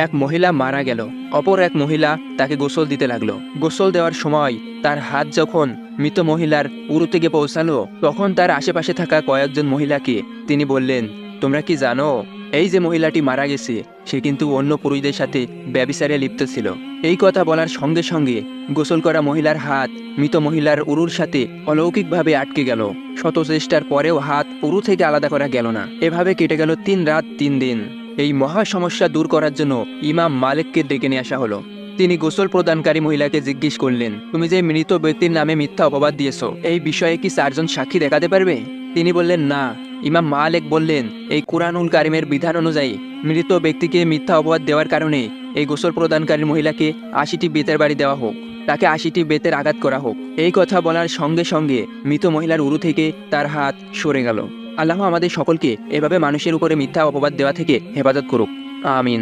এক মহিলা মারা গেল। অপর এক মহিলা তাকে গোসল দিতে লাগলো। গোসল দেওয়ার সময় তার হাত যখন মৃত মহিলার উরু থেকে পৌঁছালো, তখন তার আশেপাশে থাকা কয়েকজন মহিলাকে তিনি বললেন, তোমরা কি জানো এই যে মহিলাটি মারা গেছে সে কিন্তু অন্য পুরুষদের সাথে ব্যভিচারে লিপ্ত ছিল। এই কথা বলার সঙ্গে সঙ্গে গোসল করা মহিলার হাত মৃত মহিলার উরুর সাথে অলৌকিকভাবে আটকে গেল। শত চেষ্টার পরেও হাত উরু থেকে আলাদা করা গেল না। এভাবে কেটে গেল ৩ রাত ৩ দিন। এই মহা সমস্যা দূর করার জন্য ইমাম মালিককে ডেকে নিয়ে আসা হলো। তিনি গোসল প্রদানকারী মহিলাকে জিজ্ঞেস করলেন, তুমি যে মৃত ব্যক্তির নামে মিথ্যা অপবাদ দিয়েছ, এই বিষয়ে কি 4জন সাক্ষী দেখাতে পারবে? তিনি বললেন, না। ইমাম মালিক বললেন, এই কুরআনুল কারিমের বিধান অনুযায়ী মৃত ব্যক্তিকে মিথ্যা অপবাদ দেওয়ার কারণে এই গোসল প্রদানকারী মহিলাকে ৮০টি বেতের বাড়ি দেওয়া হোক, তাকে ৮০টি বেতের আঘাত করা হোক। এই কথা বলার সঙ্গে সঙ্গে মৃত মহিলার উরু থেকে তার হাত সরে গেল। আল্লাহ আমাদের সকলকে এভাবে মানুষের উপরে মিথ্যা অপবাদ দেওয়া থেকে হেফাজত করুক। আমিন।